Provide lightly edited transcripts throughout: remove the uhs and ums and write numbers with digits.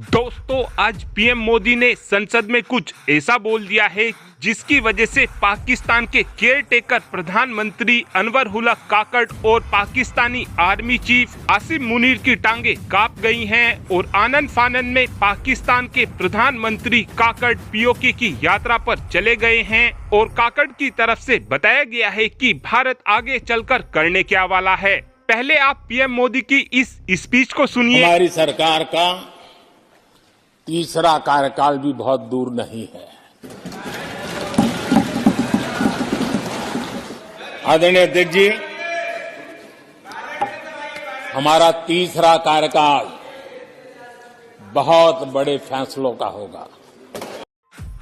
दोस्तों, आज पीएम मोदी ने संसद में कुछ ऐसा बोल दिया है जिसकी वजह से पाकिस्तान के केयरटेकर प्रधानमंत्री अनवरुल्लाह काकड़ और पाकिस्तानी आर्मी चीफ आसिम मुनीर की टांगे कांप गई हैं और आनन फानन में पाकिस्तान के प्रधानमंत्री काकड़ पीओके की यात्रा पर चले गए हैं और काकड़ की तरफ से बताया गया है कि भारत आगे चलकर करने क्या वाला है। पहले आप पीएम मोदी की इस स्पीच को सुनिए। हमारी सरकार का तीसरा कार्यकाल भी बहुत दूर नहीं है। आदरणीय अध्यक्ष जी, हमारा तीसरा कार्यकाल बहुत बड़े फैसलों का होगा।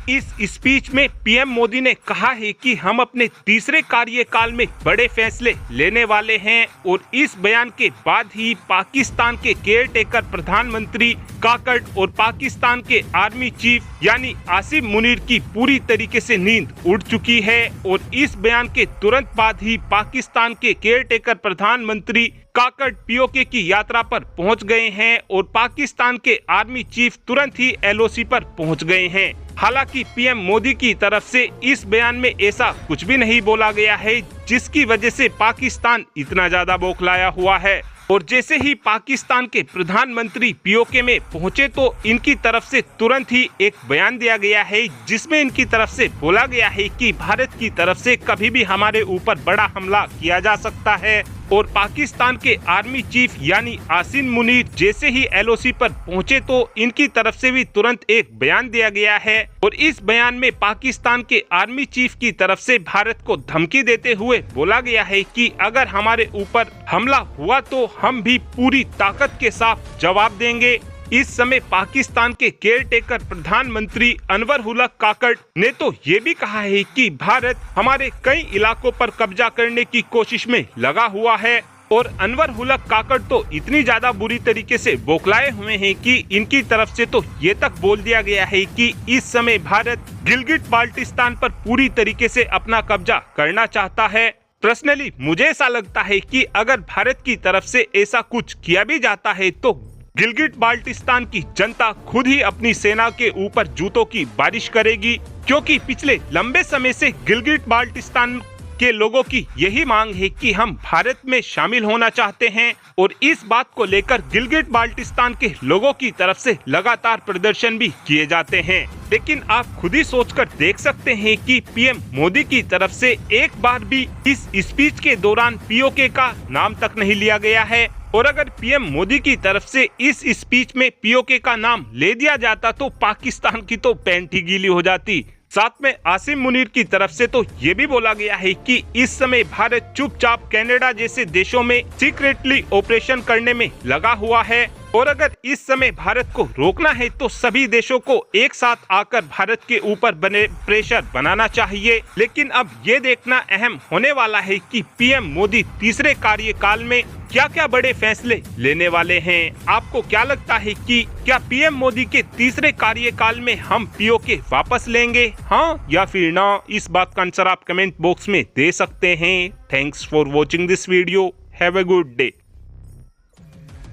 इस स्पीच में पीएम मोदी ने कहा है कि हम अपने तीसरे कार्यकाल में बड़े फैसले लेने वाले हैं और इस बयान के बाद ही पाकिस्तान के केयरटेकर प्रधानमंत्री काकड़ और पाकिस्तान के आर्मी चीफ यानी आसिम मुनीर की पूरी तरीके से नींद उड़ चुकी है और इस बयान के तुरंत बाद ही पाकिस्तान के केयरटेकर प्रधानमंत्री काकड़ पीओके की यात्रा पर पहुंच गए हैं और पाकिस्तान के आर्मी चीफ तुरंत ही एलओसी पर पहुंच गए हैं। हालांकि पीएम मोदी की तरफ से इस बयान में ऐसा कुछ भी नहीं बोला गया है जिसकी वजह से पाकिस्तान इतना ज्यादा बौखलाया हुआ है। और जैसे ही पाकिस्तान के प्रधानमंत्री पीओके में पहुंचे तो इनकी तरफ से तुरंत ही एक बयान दिया गया है जिसमें इनकी तरफ से बोला गया है कि भारत की तरफ से कभी भी हमारे ऊपर बड़ा हमला किया जा सकता है। और पाकिस्तान के आर्मी चीफ यानी आसिम मुनीर जैसे ही एलओसी पर पहुंचे तो इनकी तरफ से भी तुरंत एक बयान दिया गया है और इस बयान में पाकिस्तान के आर्मी चीफ की तरफ से भारत को धमकी देते हुए बोला गया है कि अगर हमारे ऊपर हमला हुआ तो हम भी पूरी ताकत के साथ जवाब देंगे। इस समय पाकिस्तान के केयरटेकर प्रधानमंत्री अनवरुल्लाह काकड़ ने तो ये भी कहा है कि भारत हमारे कई इलाकों पर कब्जा करने की कोशिश में लगा हुआ है। और अनवरुल्लाह काकड़ तो इतनी ज्यादा बुरी तरीके से बौखलाए हुए हैं कि इनकी तरफ से तो ये तक बोल दिया गया है कि इस समय भारत गिलगिट बाल्टिस्तान पर पूरी तरीके से अपना कब्जा करना चाहता है। पर्सनली मुझे ऐसा लगता है कि अगर भारत की तरफ से ऐसा कुछ किया भी जाता है तो गिलगिट बाल्टिस्तान की जनता खुद ही अपनी सेना के ऊपर जूतों की बारिश करेगी, क्योंकि पिछले लंबे समय से गिलगिट बाल्टिस्तान के लोगों की यही मांग है कि हम भारत में शामिल होना चाहते हैं और इस बात को लेकर गिलगिट बाल्टिस्तान के लोगों की तरफ से लगातार प्रदर्शन भी किए जाते हैं। लेकिन आप खुद ही सोचकर देख सकते हैं कि पीएम मोदी की तरफ से एक बार भी इस स्पीच के दौरान पीओके का नाम तक नहीं लिया गया है और अगर पीएम मोदी की तरफ से इस स्पीच में पीओके का नाम ले दिया जाता तो पाकिस्तान की तो पैंट ही गीली हो जाती। साथ में आसिम मुनीर की तरफ से तो ये भी बोला गया है कि इस समय भारत चुपचाप कनाडा जैसे देशों में सीक्रेटली ऑपरेशन करने में लगा हुआ है और अगर इस समय भारत को रोकना है तो सभी देशों को एक साथ आकर भारत के ऊपर बने प्रेशर बनाना चाहिए। लेकिन अब ये देखना अहम होने वाला है कि पीएम मोदी तीसरे कार्यकाल में क्या क्या बड़े फैसले लेने वाले हैं। आपको क्या लगता है कि क्या पीएम मोदी के तीसरे कार्यकाल में हम पीओके वापस लेंगे, हाँ या फिर ना? इस बात का आंसर आप कमेंट बॉक्स में दे सकते हैं। Thanks for watching this video. Have a good day.